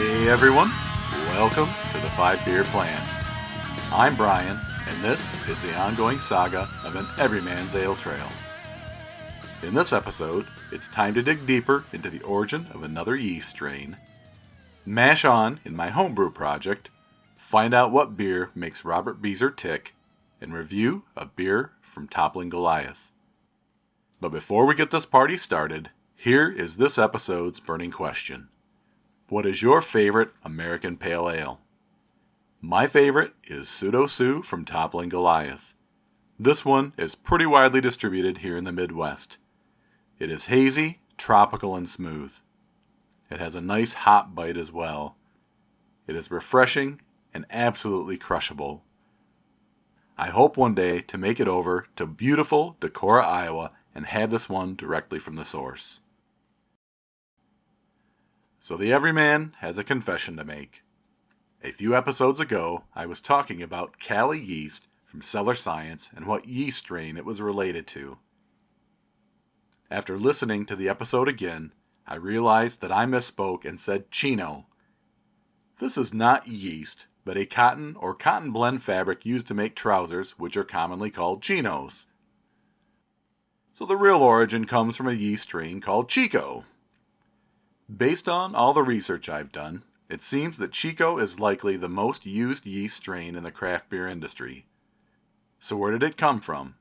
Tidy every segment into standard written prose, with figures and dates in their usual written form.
Hey everyone, welcome to the 5 Beer Plan. I'm Brian, and this is the ongoing saga of an everyman's ale trail. In this episode, it's time to dig deeper into the origin of another yeast strain, mash on in my homebrew project, find out what beer makes Robert Beezer tick, and review a beer from Toppling Goliath. But before we get this party started, here is this episode's burning question. What is your favorite American Pale Ale? My favorite is Pseudo Sue from Toppling Goliath. This one is pretty widely distributed here in the Midwest. It is hazy, tropical, and smooth. It has a nice hop bite as well. It is refreshing and absolutely crushable. I hope one day to make it over to beautiful Decorah, Iowa, and have this one directly from the source. So the everyman has a confession to make. A few episodes ago, I was talking about Cali yeast from Cellar Science and what yeast strain it was related to. After listening to the episode again, I realized that I misspoke and said chino. This is not yeast, but a cotton or cotton blend fabric used to make trousers, which are commonly called chinos. So the real origin comes from a yeast strain called chico. Based on all the research I've done, it seems that chico is likely the most used yeast strain in the craft beer industry. So where did it come from?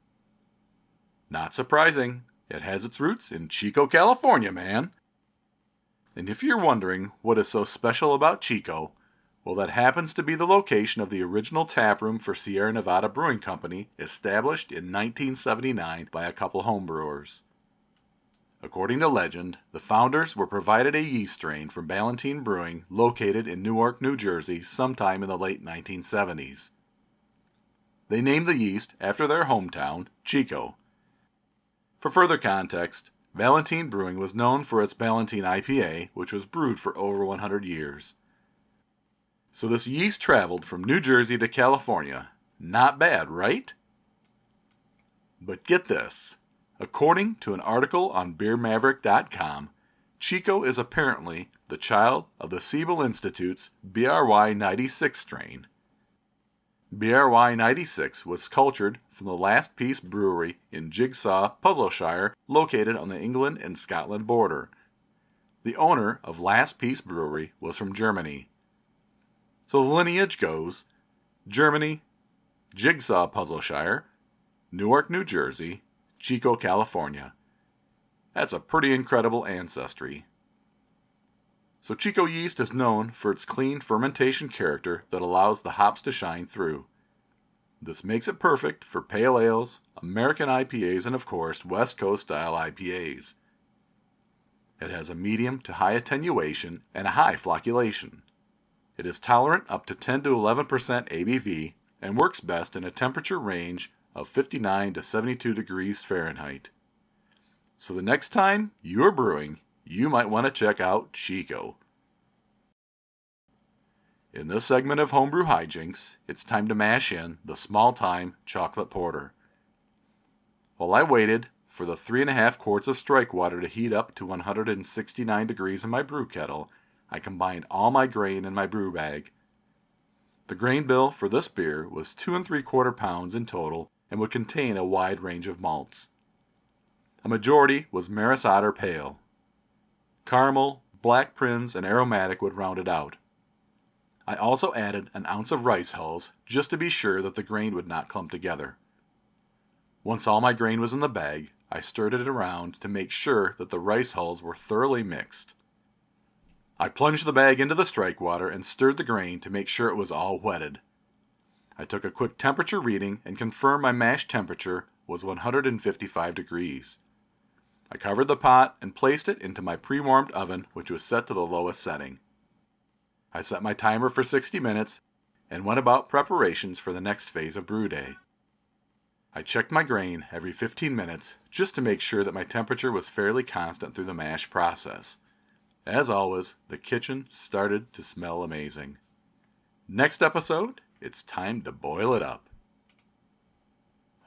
Not surprising, it has its roots in Chico, California, man. And if you're wondering what is so special about Chico, well, that happens to be the location of the original taproom for Sierra Nevada Brewing Company, established in 1979 by a couple homebrewers. According to legend, the founders were provided a yeast strain from Ballantine Brewing located in Newark, New Jersey sometime in the late 1970s. They named the yeast after their hometown, Chico. For further context, Ballantine Brewing was known for its Ballantine IPA, which was brewed for over 100 years. So this yeast traveled from New Jersey to California. Not bad, right? But get this. According to an article on BeerMaverick.com, Chico is apparently the child of the Siebel Institute's BRY 96 strain. BRY 96 was cultured from the Last Piece Brewery in Jigsaw, Puzzleshire, located on the England and Scotland border. The owner of Last Piece Brewery was from Germany. So the lineage goes Germany, Jigsaw, Puzzleshire, Newark, New Jersey, Chico, California. That's a pretty incredible ancestry. So Chico yeast is known for its clean fermentation character that allows the hops to shine through. This makes it perfect for pale ales, American IPAs, and of course West Coast style IPAs. It has a medium to high attenuation and a high flocculation. It is tolerant up to 10 to 11% ABV and works best in a temperature range of 59 to 72 degrees Fahrenheit. So the next time you're brewing, you might want to check out Chico. In this segment of Homebrew Hijinks, it's time to mash in the small-time chocolate porter. While I waited for the 3.5 quarts of strike water to heat up to 169 degrees in my brew kettle, I combined all my grain in my brew bag. The grain bill for this beer was 2 3/4 pounds in total and would contain a wide range of malts. A majority was Maris Otter Pale. Caramel, Black Prince, and Aromatic would round it out. I also added an ounce of rice hulls just to be sure that the grain would not clump together. Once all my grain was in the bag, I stirred it around to make sure that the rice hulls were thoroughly mixed. I plunged the bag into the strike water and stirred the grain to make sure it was all wetted. I took a quick temperature reading and confirmed my mash temperature was 155 degrees. I covered the pot and placed it into my pre-warmed oven, which was set to the lowest setting. I set my timer for 60 minutes and went about preparations for the next phase of brew day. I checked my grain every 15 minutes just to make sure that my temperature was fairly constant through the mash process. As always, the kitchen started to smell amazing. Next episode, it's time to boil it up.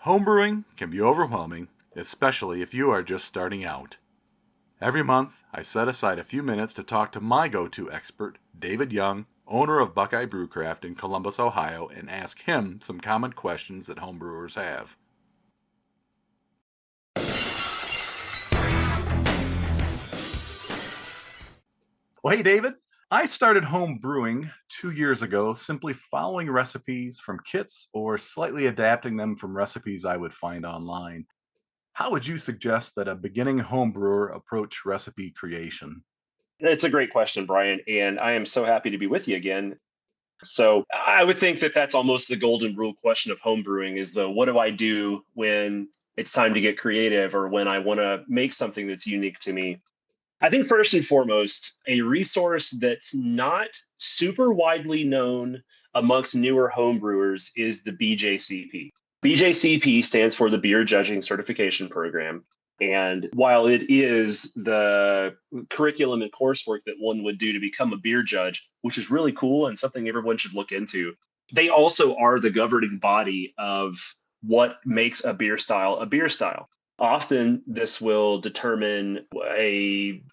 Homebrewing can be overwhelming, especially if you are just starting out. Every month, I set aside a few minutes to talk to my go-to expert, David Young, owner of Buckeye Brewcraft in Columbus, Ohio, and ask him some common questions that homebrewers have. Well, hey, David. I started home brewing 2 years ago, simply following recipes from kits or slightly adapting them from recipes I would find online. How would you suggest that a beginning home brewer approach recipe creation? It's a great question, Brian, and I am so happy to be with you again. So I would think that that's almost the golden rule question of home brewing is the what do I do when it's time to get creative or when I want to make something that's unique to me? I think first and foremost, a resource that's not super widely known amongst newer home brewers is the BJCP. BJCP stands for the Beer Judging Certification Program. And while it is the curriculum and coursework that one would do to become a beer judge, which is really cool and something everyone should look into, they also are the governing body of what makes a beer style a beer style. Often this will determine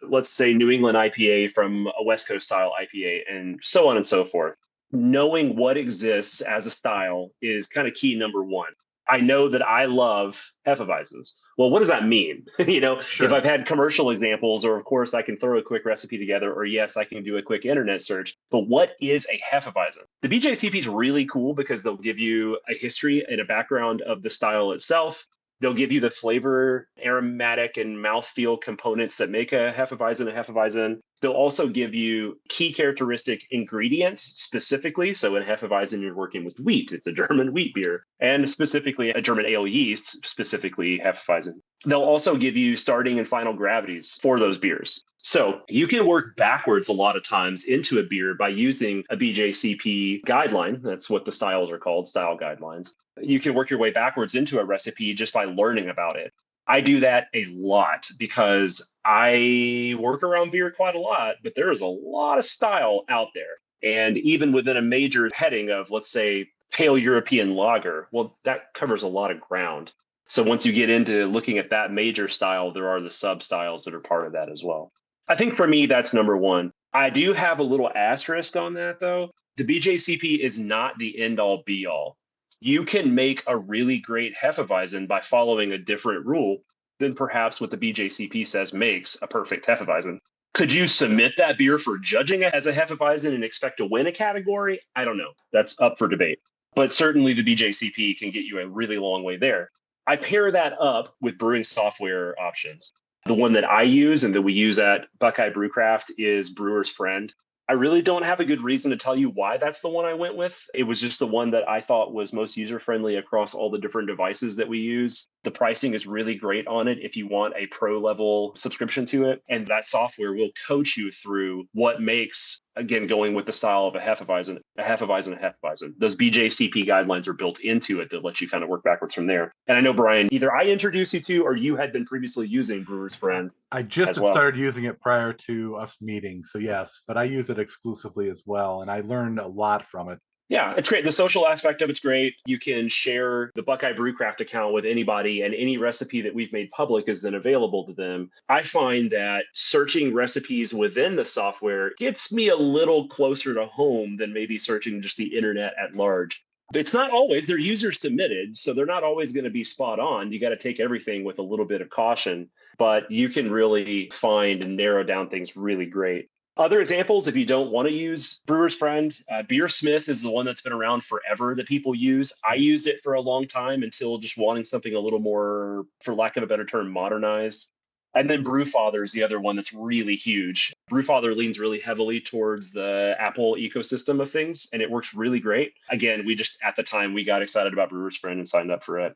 let's say, New England IPA from a West Coast style IPA and so on and so forth. Knowing what exists as a style is kind of key number one. I know that I love Hefeweizens. Well, what does that mean? If Sure. I've had commercial examples, or of course I can throw a quick recipe together, or yes, I can do a quick internet search. But what is a Hefeweizen? The BJCP is really cool because they'll give you a history and a background of the style itself. They'll give you the flavor, aromatic, and mouthfeel components that make a Hefeweizen. They'll also give you key characteristic ingredients specifically. So in Hefeweizen, you're working with wheat. It's a German wheat beer, and specifically a German ale yeast, specifically Hefeweizen. They'll also give you starting and final gravities for those beers. So you can work backwards a lot of times into a beer by using a BJCP guideline. That's what the styles are called, style guidelines. You can work your way backwards into a recipe just by learning about it. I do that a lot because I work around beer quite a lot, but there is a lot of style out there. And even within a major heading of, let's say, pale European lager, well, that covers a lot of ground. So once you get into looking at that major style, there are the sub styles that are part of that as well. I think for me, that's number one. I do have a little asterisk on that, though. The BJCP is not the end all be all. You can make a really great Hefeweizen by following a different rule than perhaps what the BJCP says makes a perfect Hefeweizen. Could you submit that beer for judging it as a Hefeweizen and expect to win a category? I don't know. That's up for debate. But certainly the BJCP can get you a really long way there. I pair that up with brewing software options. The one that I use and that we use at Buckeye Brewcraft is Brewer's Friend. I really don't have a good reason to tell you why that's the one I went with. It was just the one that I thought was most user-friendly across all the different devices that we use. The pricing is really great on it if you want a pro level subscription to it. And that software will coach you through what makes, again, going with the style of a Hefeweizen. Those BJCP guidelines are built into it that let you kind of work backwards from there. And I know, Brian, either I introduced you to or you had been previously using Brewer's Friend I just as had well. started using it prior to us meeting, so yes, but I use it exclusively as well, and I learned a lot from it. Yeah, it's great. The social aspect of it's great. You can share the Buckeye Brewcraft account with anybody, and any recipe that we've made public is then available to them. I find that searching recipes within the software gets me a little closer to home than maybe searching just the internet at large. But it's not always, they're user submitted, so they're not always going to be spot on. You got to take everything with a little bit of caution, but you can really find and narrow down things really great. Other examples, if you don't want to use Brewer's Friend, Beersmith is the one that's been around forever that people use. I used it for a long time until just wanting something a little more, for lack of a better term, modernized. And then Brewfather is the other one that's really huge. Brewfather leans really heavily towards the Apple ecosystem of things, and it works really great. Again, at the time, we got excited about Brewer's Friend and signed up for it.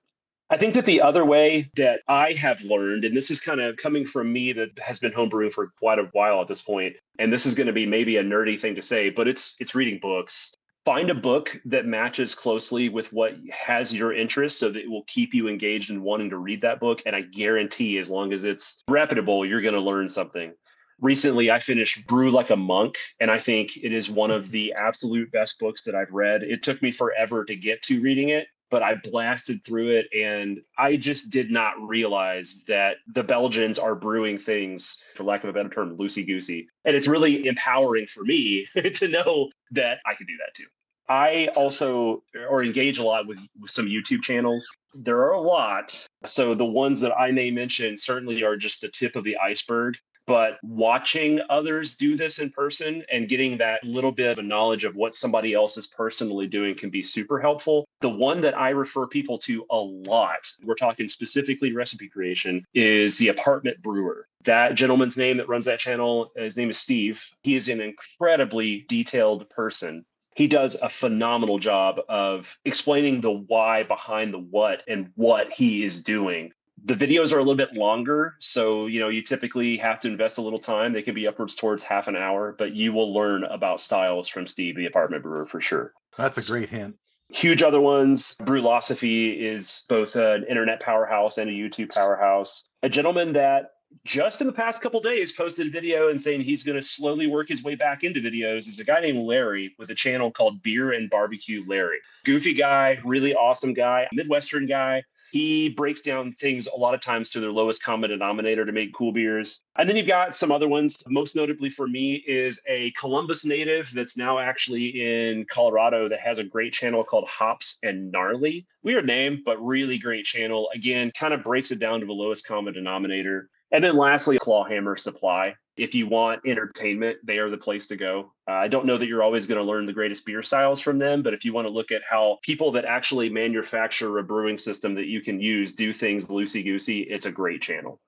I think that the other way that I have learned, and this is kind of coming from me that has been homebrewing for quite a while at this point, and this is going to be maybe a nerdy thing to say, but it's reading books. Find a book that matches closely with what has your interest so that it will keep you engaged in wanting to read that book. And I guarantee as long as it's reputable, you're going to learn something. Recently, I finished Brew Like a Monk, and I think it is one of the absolute best books that I've read. It took me forever to get to reading it, but I blasted through it and I just did not realize that the Belgians are brewing things, for lack of a better term, loosey goosey. And it's really empowering for me to know that I can do that too. I also or engage a lot with some YouTube channels. There are a lot. So the ones that I may mention certainly are just the tip of the iceberg. But watching others do this in person and getting that little bit of a knowledge of what somebody else is personally doing can be super helpful. The one that I refer people to a lot, we're talking specifically recipe creation, is the Apartment Brewer. That gentleman's name that runs that channel, his name is Steve. He is an incredibly detailed person. He does a phenomenal job of explaining the why behind the what and what he is doing. The videos are a little bit longer, so you typically have to invest a little time. They can be upwards towards half an hour, but you will learn about styles from Steve, the Apartment Brewer, for sure. That's a great hint. Huge other ones. Brewlosophy is both an internet powerhouse and a YouTube powerhouse. A gentleman that just in the past couple of days posted a video and saying he's going to slowly work his way back into videos is a guy named Larry with a channel called Beer and Barbecue Larry. Goofy guy, really awesome guy, Midwestern guy. He breaks down things a lot of times to their lowest common denominator to make cool beers. And then you've got some other ones. Most notably for me is a Columbus native that's now actually in Colorado that has a great channel called Hops and Gnarly. Weird name, but really great channel. Again, kind of breaks it down to the lowest common denominator. And then lastly, Clawhammer Supply. If you want entertainment, they are the place to go. I don't know that you're always going to learn the greatest beer styles from them, but if you want to look at how people that actually manufacture a brewing system that you can use do things loosey-goosey, it's a great channel.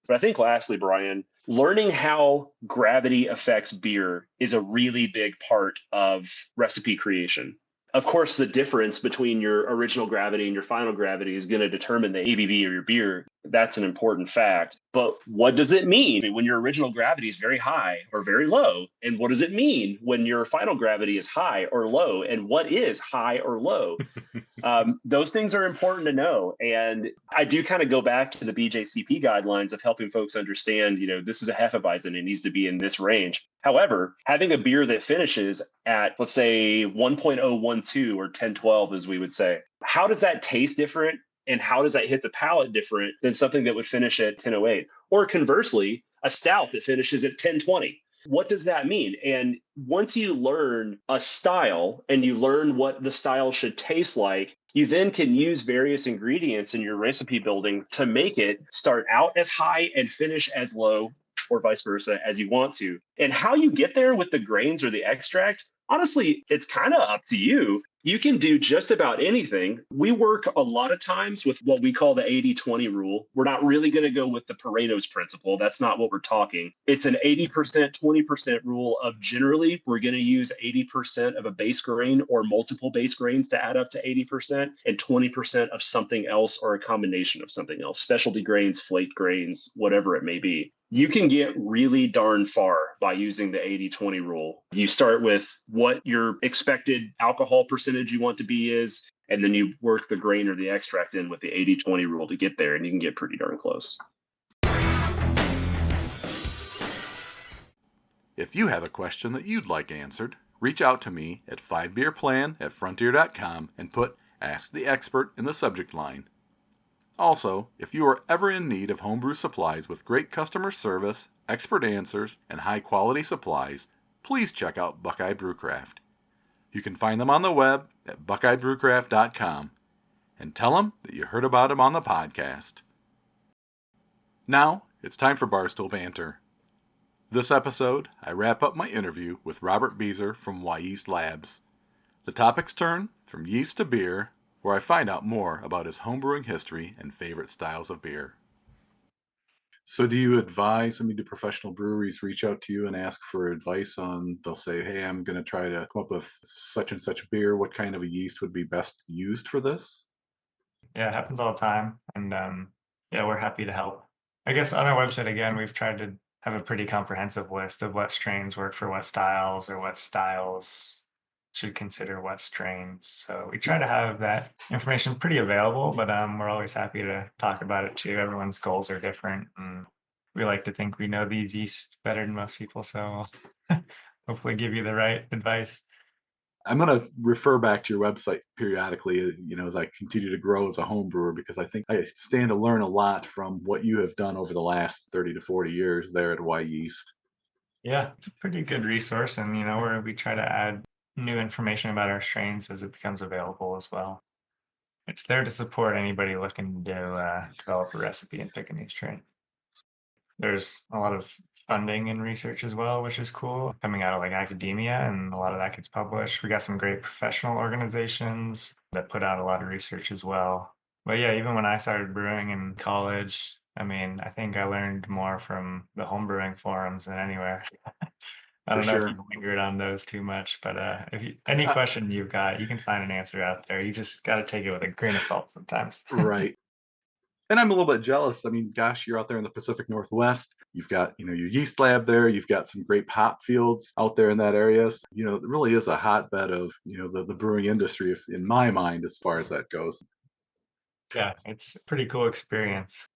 But I think lastly, Brian, learning how gravity affects beer is a really big part of recipe creation. Of course, the difference between your original gravity and your final gravity is going to determine the ABV of your beer. That's an important fact. But what does it mean when your original gravity is very high or very low? And what does it mean when your final gravity is high or low? And what is high or low? Those things are important to know. And I do kind of go back to the BJCP guidelines of helping folks understand, this is a Hefeweizen. It needs to be in this range. However, having a beer that finishes at, let's say, 1.012 or 1012, as we would say, how does that taste different? And how does that hit the palate different than something that would finish at 1008? Or conversely, a stout that finishes at 1020. What does that mean? And once you learn a style and you learn what the style should taste like, you then can use various ingredients in your recipe building to make it start out as high and finish as low, or vice versa, as you want to. And how you get there with the grains or the extract, honestly, it's kind of up to you. You can do just about anything. We work a lot of times with what we call the 80-20 rule. We're not really going to go with the Pareto's principle. That's not what we're talking. It's an 80%, 20% rule of generally we're going to use 80% of a base grain or multiple base grains to add up to 80% and 20% of something else or a combination of something else, specialty grains, flake grains, whatever it may be. You can get really darn far by using the 80-20 rule. You start with what your expected alcohol percentage you want to be is, and then you work the grain or the extract in with the 80-20 rule to get there, and you can get pretty darn close. If you have a question that you'd like answered, reach out to me at 5beerplan@frontier.com and put Ask the Expert in the subject line. Also, if you are ever in need of homebrew supplies with great customer service, expert answers, and high-quality supplies, please check out Buckeye Brewcraft. You can find them on the web at buckeyebrewcraft.com and tell them that you heard about them on the podcast. Now, it's time for Barstool Banter. This episode, I wrap up my interview with Robert Beezer from Yeast Labs. The topics turn from yeast to beer, where I find out more about his homebrewing history and favorite styles of beer. So do you advise, do professional breweries reach out to you and ask for advice on, they'll say, hey, I'm going to try to come up with such and such beer. What kind of a yeast would be best used for this? Yeah, it happens all the time. And we're happy to help. I guess on our website, again, we've tried to have a pretty comprehensive list of what strains work for what styles or what styles should consider what strains. So we try to have that information pretty available, but we're always happy to talk about it too. Everyone's goals are different, and we like to think we know these yeasts better than most people. So hopefully give you the right advice. I'm going to refer back to your website periodically, as I continue to grow as a home brewer, because I think I stand to learn a lot from what you have done over the last 30 to 40 years there at Y Yeast. Yeah, it's a pretty good resource, and where we try to add new information about our strains as it becomes available as well. It's there to support anybody looking to develop a recipe and pick a new strain. There's a lot of funding and research as well, which is cool, coming out of like academia, and a lot of that gets published. We got some great professional organizations that put out a lot of research as well. But yeah, even when I started brewing in college, I mean, I think I learned more from the homebrewing forums than anywhere. I For don't know if you sure. lingered on those too much, but if any Uh, question you've got, you can find an answer out there. You just got to take it with a grain of salt sometimes. right. And I'm a little bit jealous. I mean, gosh, you're out there in the Pacific Northwest. You've got, your yeast lab there. You've got some great hop fields out there in that area. So, it really is a hotbed of, the brewing industry, if, in my mind, as far as that goes. Yeah, it's a pretty cool experience.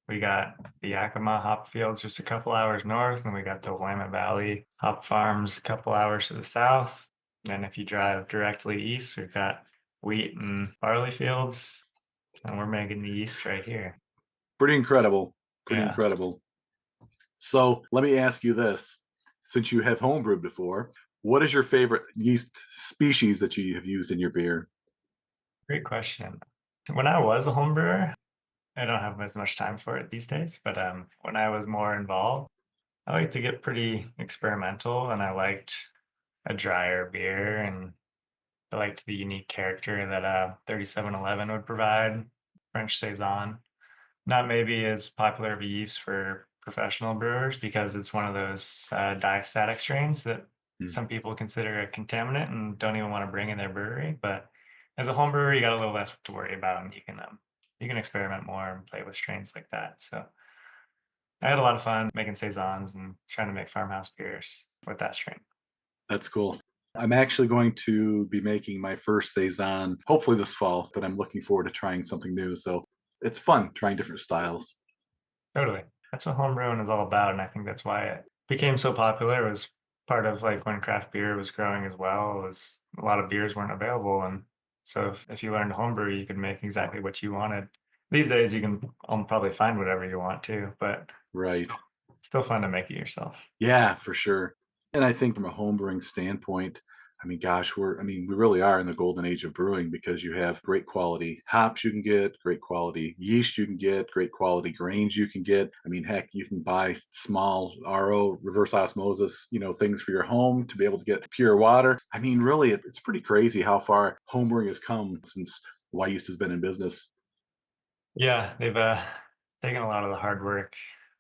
We got the Yakima hop fields just a couple hours north, and we got the Willamette Valley hop farms a couple hours to the south. Then if you drive directly east, we've got wheat and barley fields, and we're making the yeast right here. Pretty incredible. Pretty Yeah, incredible. So let me ask you this. Since you have homebrewed before, what is your favorite yeast species that you have used in your beer? great question. When I was a home brewer, I don't have as much time for it these days, but when I was more involved, I like to get pretty experimental, and I liked a drier beer, and I liked the unique character that 3711 would provide, French Saison. Not maybe as popular of a yeast for professional brewers because it's one of those diastatic strains that Hmm. some people consider a contaminant and don't even want to bring in their brewery. But as a home brewer, you got a little less to worry about, and you can experiment more and play with strains like that. So I had a lot of fun making saisons and trying to make farmhouse beers with that strain. That's cool. I'm actually going to be making my first saison hopefully this fall, but I'm looking forward to trying something new. So it's fun trying different styles. Totally. That's what home brewing is all about, and I think that's why it became so popular. It was part of like when craft beer was growing as well, was a lot of beers weren't available, and so if you learned homebrew, you could make exactly what you wanted. These days, you can probably find whatever you want to, but Right. still fun to make it yourself. Yeah, for sure. And I think from a home brewing standpoint, I mean, gosh, we really are in the golden age of brewing because you have great quality hops you can get, great quality yeast you can get, great quality grains you can get. I mean, heck, you can buy small RO, reverse osmosis, things for your home to be able to get pure water. I mean, really, it's pretty crazy how far home brewing has come since Y Yeast has been in business. Yeah, they've taken a lot of the hard work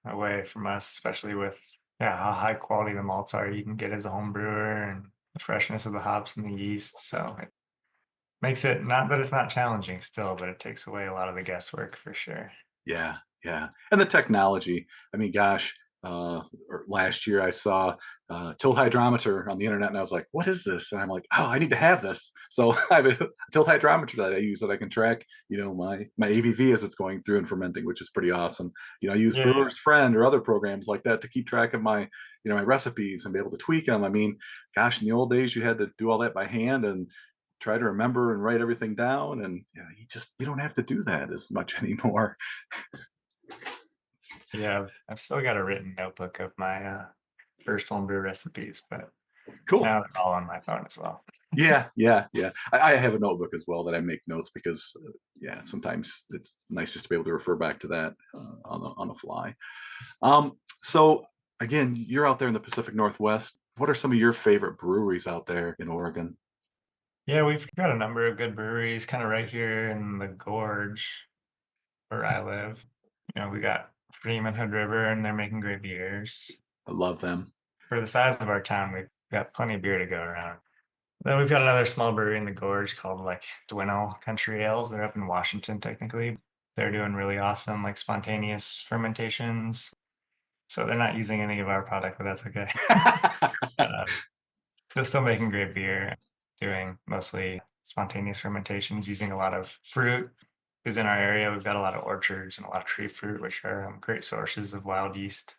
away from us, especially with how high quality the malts are you can get as a home brewer and the freshness of the hops and the yeast. So makes it not that it's not challenging still, but it takes away a lot of the guesswork for sure. Yeah, yeah. And the technology. I mean, gosh, last year I saw tilt hydrometer on the internet and I was like, what is this? And I'm like, oh, I need to have this. So I have a tilt hydrometer that I use that I can track, my ABV as it's going through and fermenting, which is pretty awesome. I use Yeah, Brewer's Friend or other programs like that to keep track of my recipes and be able to tweak them. I mean, gosh, in the old days you had to do all that by hand and try to remember and write everything down. And you don't have to do that as much anymore. yeah. I've still got a written notebook of my first homebrew recipes, but Cool. now they're all on my phone as well. Yeah, yeah, yeah. I have a notebook as well that I make notes because, yeah, sometimes it's nice just to be able to refer back to that on the fly. So again, you're out there in the Pacific Northwest. What are some of your favorite breweries out there in Oregon? Yeah, we've got a number of good breweries kind of right here in the gorge where I live. We got Freeman Hood River, and they're making great beers. I love them. For the size of our town, we've got plenty of beer to go around. Then we've got another small brewery in the gorge called like Dwinell Country Ales. They're up in Washington, technically. They're doing really awesome, like spontaneous fermentations. So they're not using any of our product, but that's okay. But, they're still making great beer, doing mostly spontaneous fermentations using a lot of fruit. Because in our area, we've got a lot of orchards and a lot of tree fruit, which are great sources of wild yeast.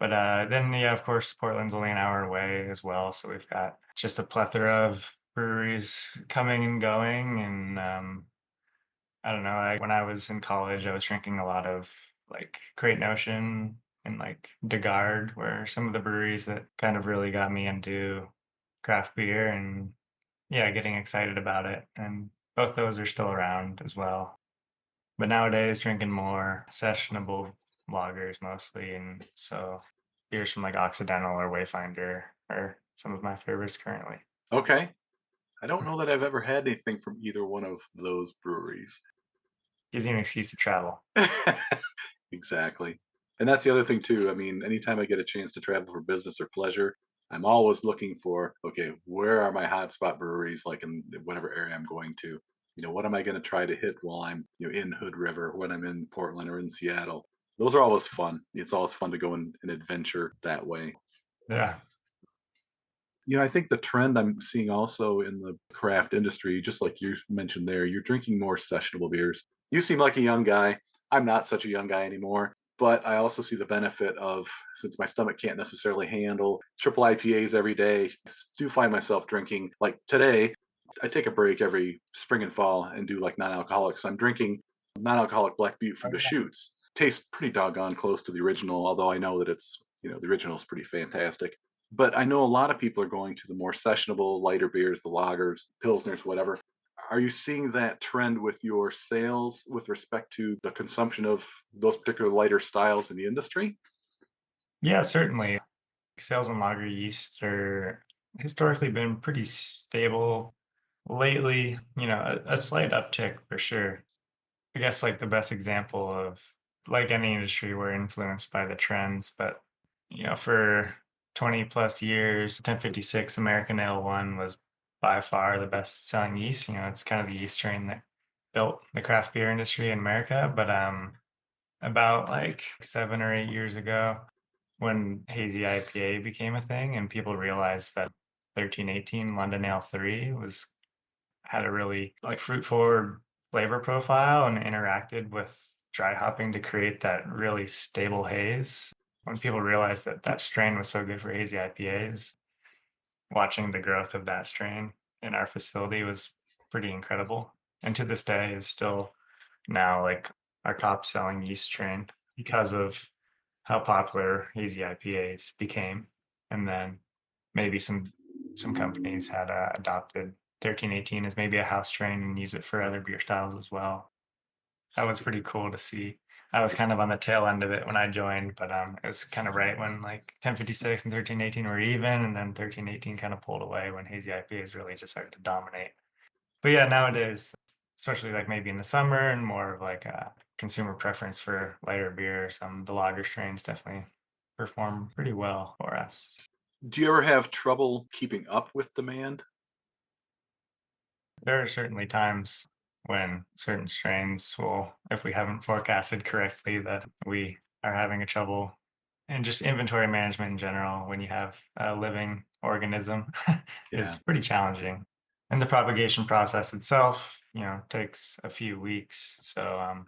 But then, yeah, of course, Portland's only an hour away as well. So we've got just a plethora of breweries coming and going, and I don't know. When I was in college, I was drinking a lot of like Great Notion and like DeGard, where some of the breweries that kind of really got me into craft beer and yeah, getting excited about it. And both those are still around as well. But nowadays, drinking more sessionable lagers mostly, and so beers from like Occidental or Wayfinder are some of my favorites currently. Okay. I don't know that I've ever had anything from either one of those breweries. Gives you an excuse to travel. Exactly. And that's the other thing too. I mean, anytime I get a chance to travel for business or pleasure, I'm always looking for, okay, where are my hotspot breweries, like in whatever area I'm going to? What am I going to try to hit while I'm, in Hood River, when I'm in Portland or in Seattle? Those are always fun. It's always fun to go and adventure that way. Yeah. I think the trend I'm seeing also in the craft industry, just like you mentioned there, you're drinking more sessionable beers. You seem like a young guy. I'm not such a young guy anymore, but I also see the benefit of, since my stomach can't necessarily handle triple IPAs every day, I do find myself drinking, like today, I take a break every spring and fall and do like non-alcoholics. I'm drinking non-alcoholic Black Butte from Deschutes. Tastes pretty doggone close to the original, although I know that it's, the original is pretty fantastic. But I know a lot of people are going to the more sessionable, lighter beers, the lagers, pilsners, whatever. Are you seeing that trend with your sales with respect to the consumption of those particular lighter styles in the industry? Yeah, certainly. Sales on lager yeast are historically been pretty stable. Lately, a slight uptick for sure. I guess like the best example of like any industry, we're influenced by the trends, but for 20 plus years, 1056 American Ale 1 was by far the best selling yeast. It's kind of the yeast strain that built the craft beer industry in America. But about like 7 or 8 years ago, when hazy IPA became a thing and people realized that 1318 London Ale 3 had a really like fruit forward flavor profile and interacted with dry hopping to create that really stable haze. When people realized that that strain was so good for hazy IPAs, watching the growth of that strain in our facility was pretty incredible. And to this day is still now like our top selling yeast strain because of how popular hazy IPAs became. And then maybe some companies had adopted 1318 as maybe a house strain and use it for other beer styles as well. That was pretty cool to see. I was kind of on the tail end of it when I joined, but it was kind of right when like 1056 and 1318 were even, and then 1318 kind of pulled away when hazy IPAs really just started to dominate. But yeah, nowadays, especially like maybe in the summer and more of like a consumer preference for lighter beer, the lager strains definitely perform pretty well for us. Do you ever have trouble keeping up with demand? There are certainly times when certain strains will, if we haven't forecasted correctly, that we are having a trouble. And just inventory management in general, when you have a living organism, Yeah. is pretty challenging. And the propagation process itself, takes a few weeks. So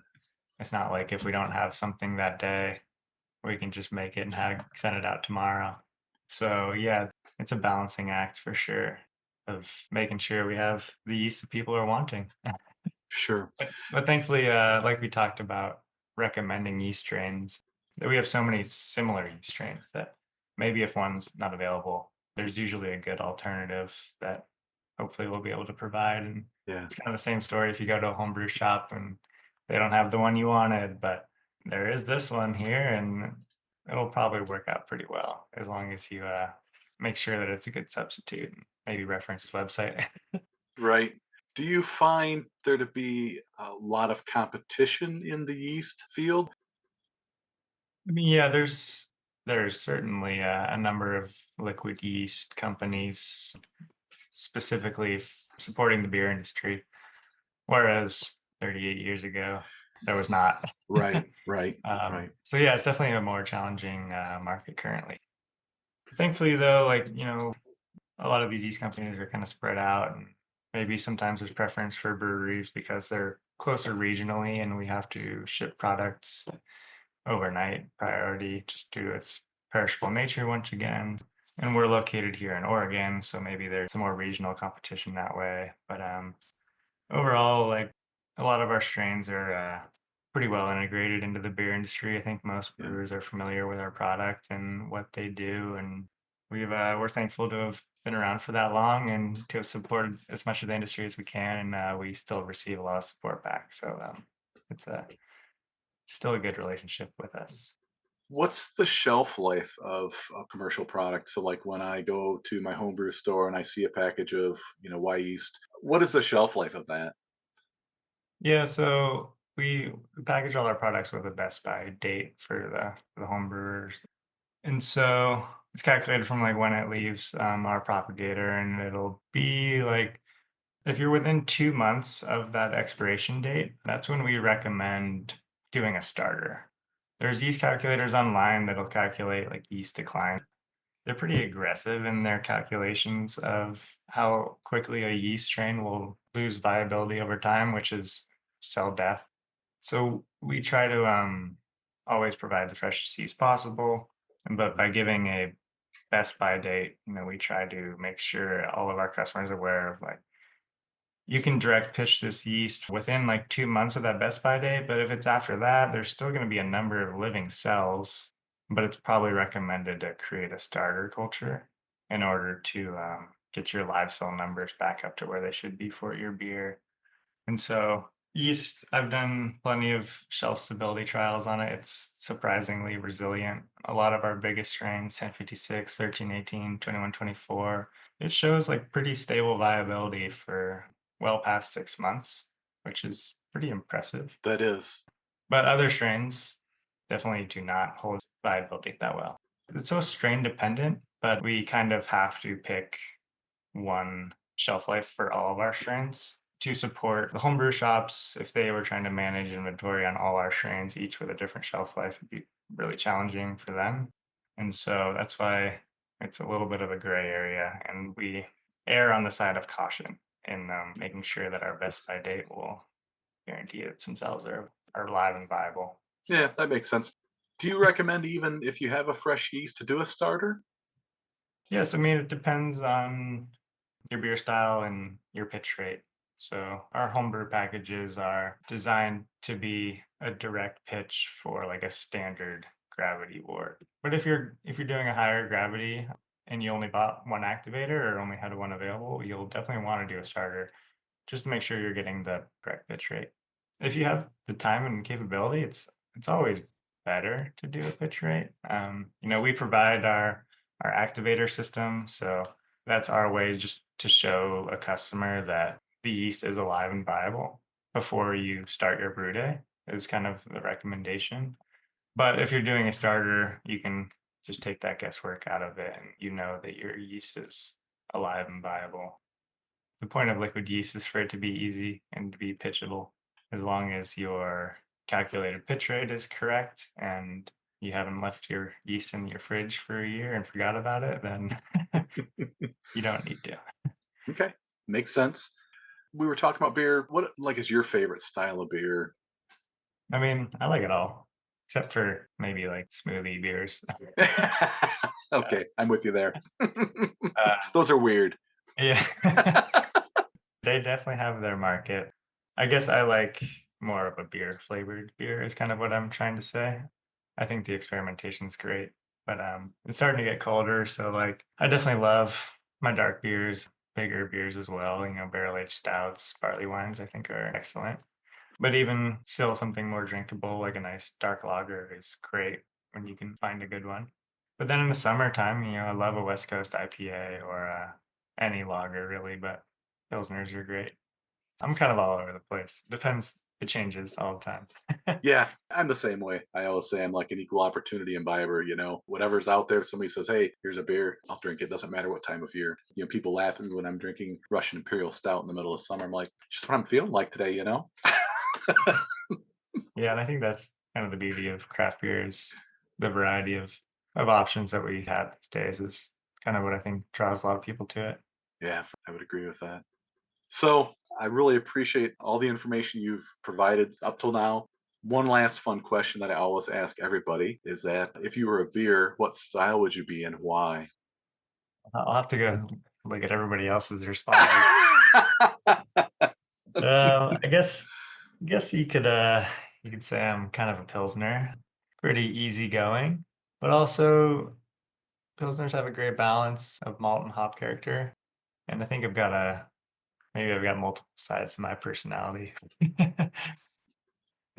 it's not like if we don't have something that day, we can just make it and send it out tomorrow. So yeah, it's a balancing act for sure of making sure we have the yeast that people are wanting. Sure. But thankfully, like we talked about, recommending yeast strains, that we have so many similar yeast strains that maybe if one's not available, there's usually a good alternative that hopefully we'll be able to provide. And Yeah. it's kind of the same story if you go to a homebrew shop and they don't have the one you wanted, but there is this one here, and it'll probably work out pretty well as long as you make sure that it's a good substitute. Maybe reference the website. Right. Do you find there to be a lot of competition in the yeast field? I mean, yeah, there's certainly a number of liquid yeast companies specifically supporting the beer industry, whereas 38 years ago there was not. Right, right, right. So yeah, it's definitely a more challenging market currently. Thankfully, though, like a lot of these yeast companies are kind of spread out, and maybe sometimes there's preference for breweries because they're closer regionally, and we have to ship products overnight priority just due to its perishable nature once again. And we're located here in Oregon, so maybe there's some more regional competition that way. But overall, like a lot of our strains are pretty well integrated into the beer industry. I think most Yeah. brewers are familiar with our product and what they do, and we're thankful to have been around for that long and to have supported as much of the industry as we can, and we still receive a lot of support back. So it's still a good relationship with us. What's the shelf life of a commercial product? So, like when I go to my homebrew store and I see a package of, Y yeast, what is the shelf life of that? Yeah, so we package all our products with a best by date for the home brewers. And so it's calculated from like when it leaves our propagator, and it'll be like if you're within 2 months of that expiration date, that's when we recommend doing a starter. There's yeast calculators online that'll calculate like yeast decline. They're pretty aggressive in their calculations of how quickly a yeast strain will lose viability over time, which is cell death. So we try to always provide the freshest yeast possible, but by giving a best by date, we try to make sure all of our customers are aware of like you can direct pitch this yeast within like 2 months of that best by date, but if it's after that, there's still going to be a number of living cells, but it's probably recommended to create a starter culture in order to get your live cell numbers back up to where they should be for your beer. And so yeast, I've done plenty of shelf stability trials on it. It's surprisingly resilient. A lot of our biggest strains, 1056, 1318, 2124, it shows like pretty stable viability for well past 6 months, which is pretty impressive. That is. But other strains definitely do not hold viability that well. It's so strain dependent, but we kind of have to pick one shelf life for all of our strains to support the homebrew shops. If they were trying to manage inventory on all our strains, each with a different shelf life, it'd be really challenging for them. And so that's why it's a little bit of a gray area, and we err on the side of caution in making sure that our best by date will guarantee that some cells are alive and viable. Yeah, that makes sense. Do you recommend, even if you have a fresh yeast, to do a starter? Yes, I mean, it depends on your beer style and your pitch rate. So our homebrew packages are designed to be a direct pitch for like a standard gravity wort. But if you're doing a higher gravity and you only bought one activator or only had one available, you'll definitely want to do a starter just to make sure you're getting the correct pitch rate. If you have the time and capability, it's always better to do a pitch rate. We provide our activator system, so that's our way just to show a customer that the yeast is alive and viable before you start your brew day. Is kind of the recommendation. But if you're doing a starter, you can just take that guesswork out of it, and you know that your yeast is alive and viable. The point of liquid yeast is for it to be easy and to be pitchable. As long as your calculated pitch rate is correct and you haven't left your yeast in your fridge for a year and forgot about it, then you don't need to. Okay, makes sense. We were talking about beer. What is your favorite style of beer? I mean, I like it all, except for maybe like smoothie beers. Okay, I'm with you there. Uh, Those are weird. yeah, they definitely have their market. I guess I like more of a beer flavored beer, is kind of what I'm trying to say. I think the experimentation's great, but it's starting to get colder, so like I definitely love my dark beers, bigger beers as well. Barrel aged stouts, barley wines, I think are excellent. But even still, something more drinkable, like a nice dark lager, is great when you can find a good one. But then in the summertime, I love a West Coast IPA or any lager really, but Pilsners are great. I'm kind of all over the place. Depends. It changes all the time. Yeah, I'm the same way. I always say I'm like an equal opportunity imbiber. Whatever's out there, if somebody says, "Hey, here's a beer," I'll drink it. Doesn't matter what time of year. People laugh at me when I'm drinking Russian Imperial Stout in the middle of summer. I'm like, just what I'm feeling like today. Yeah, and I think that's kind of the beauty of craft beer is the variety of options that we have these days is kind of what I think draws a lot of people to it. Yeah, I would agree with that. So I really appreciate all the information you've provided up till now. One last fun question that I always ask everybody is that if you were a beer, what style would you be and why? I'll have to go look at everybody else's responses. I guess you could say I'm kind of a Pilsner, pretty easygoing, but also Pilsners have a great balance of malt and hop character. And I think maybe I've got multiple sides to my personality.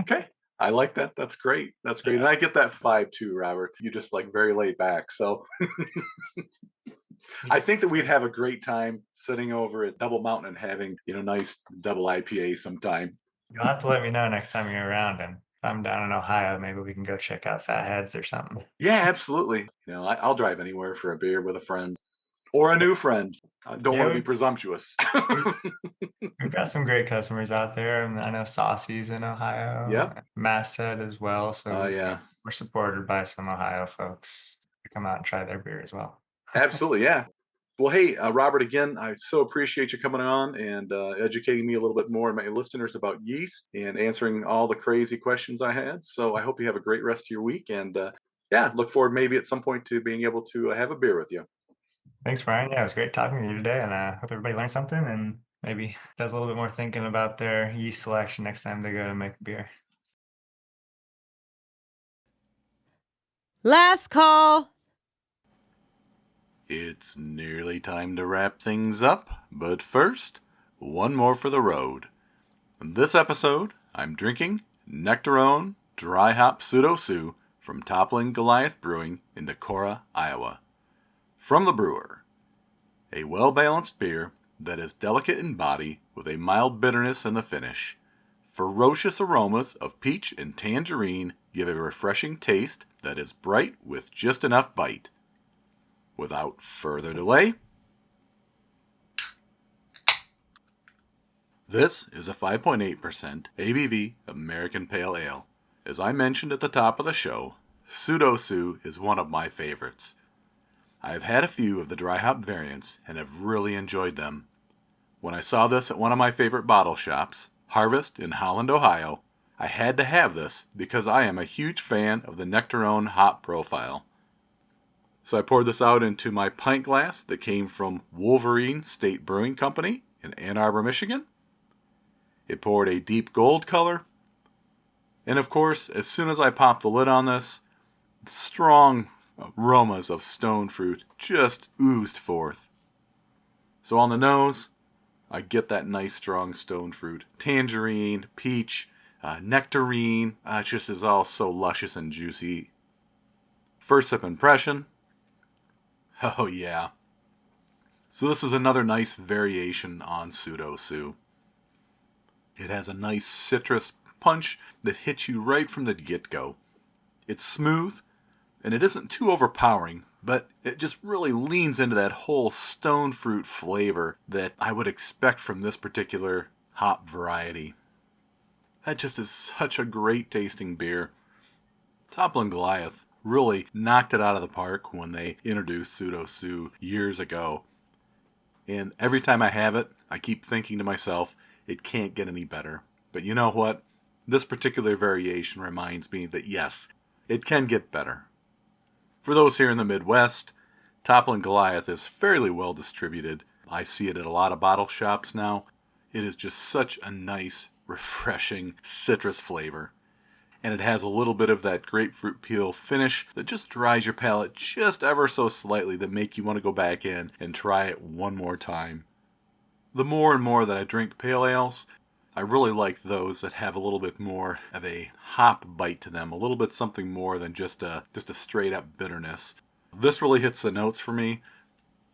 Okay. I like that. That's great. That's great. Yeah. And I get that vibe too, Robert. You just like very laid back. So I think that we'd have a great time sitting over at Double Mountain and having, nice double IPA sometime. You'll have to let me know next time you're around, and if I'm down in Ohio, maybe we can go check out Fatheads or something. Yeah, absolutely. I'll drive anywhere for a beer with a friend or a new friend. I don't want to be presumptuous. We've got some great customers out there. And I know Saucy's in Ohio, Yep. Masthead as well. So Yeah. we're supported by some Ohio folks to come out and try their beer as well. Absolutely, yeah. Well, hey, Robert, again, I so appreciate you coming on and educating me a little bit more and my listeners about yeast and answering all the crazy questions I had. So I hope you have a great rest of your week. And look forward maybe at some point to being able to have a beer with you. Thanks, Brian. Yeah, it was great talking to you today. And I hope everybody learned something and maybe does a little bit more thinking about their yeast selection next time they go to make beer. Last call. It's nearly time to wrap things up, but first, one more for the road. In this episode, I'm drinking Nectarone Dry Hop Pseudo-Sue from Toppling Goliath Brewing in Decorah, Iowa. From the brewer, a well-balanced beer that is delicate in body with a mild bitterness in the finish. Ferocious aromas of peach and tangerine give a refreshing taste that is bright with just enough bite. Without further delay, this is a 5.8% ABV American Pale Ale. As I mentioned at the top of the show, Pseudo-Sue is one of my favorites. I have had a few of the dry hop variants and have really enjoyed them. When I saw this at one of my favorite bottle shops, Harvest in Holland, Ohio, I had to have this because I am a huge fan of the Nectarone hop profile. So I poured this out into my pint glass that came from Wolverine State Brewing Company in Ann Arbor, Michigan. It poured a deep gold color. And of course, as soon as I popped the lid on this, strong aromas of stone fruit just oozed forth. So on the nose, I get that nice strong stone fruit. Tangerine, peach, nectarine. It just is all so luscious and juicy. First sip impression. Oh yeah. So this is another nice variation on Pseudo-Sue. It has a nice citrus punch that hits you right from the get-go. It's smooth, and it isn't too overpowering, but it just really leans into that whole stone fruit flavor that I would expect from this particular hop variety. That just is such a great tasting beer. Toppling Goliath really knocked it out of the park when they introduced Pseudo-Sue years ago. And every time I have it, I keep thinking to myself, it can't get any better. But you know what? This particular variation reminds me that yes, it can get better. For those here in the Midwest, Toppling Goliath is fairly well distributed. I see it at a lot of bottle shops now. It is just such a nice, refreshing citrus flavor. And it has a little bit of that grapefruit peel finish that just dries your palate just ever so slightly that make you want to go back in and try it one more time. The more and more that I drink pale ales, I really like those that have a little bit more of a hop bite to them, a little bit something more than just a straight up bitterness. This really hits the notes for me.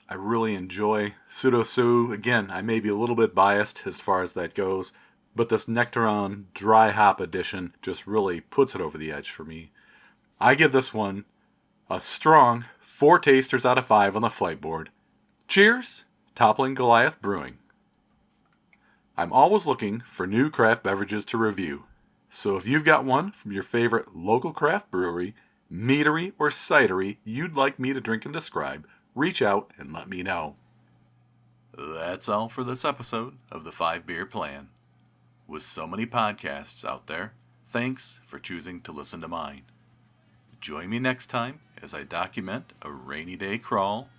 I really enjoy Pseudo-Sue. Again, I may be a little bit biased as far as that goes, but this Nectarone dry hop edition just really puts it over the edge for me. I give this one a strong 4 tasters out of 5 on the flight board. Cheers, Toppling Goliath Brewing. I'm always looking for new craft beverages to review, so if you've got one from your favorite local craft brewery, meadery, or cidery you'd like me to drink and describe, reach out and let me know. That's all for this episode of the 5 Beer Plan. With so many podcasts out there, thanks for choosing to listen to mine. Join me next time as I document a rainy day crawl,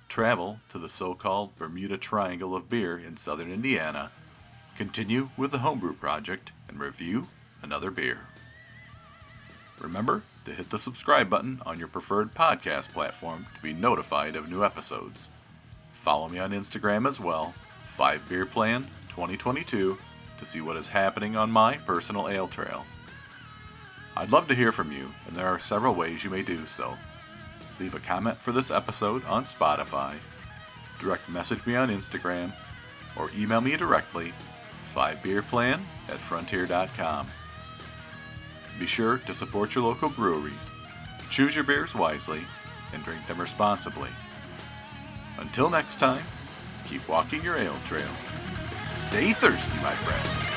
travel to the so-called Bermuda Triangle of beer in southern Indiana, continue with the homebrew project, and review another beer. Remember to hit the subscribe button on your preferred podcast platform to be notified of new episodes. Follow me on Instagram as well, 5beerplan 2022, to see what is happening on my personal ale trail. I'd love to hear from you, and there are several ways you may do so. Leave a comment for this episode on Spotify, direct message me on Instagram, or email me directly, 5beerplan@frontier.com. Be sure to support your local breweries, choose your beers wisely, and drink them responsibly. Until next time, keep walking your ale trail. Stay thirsty, my friend.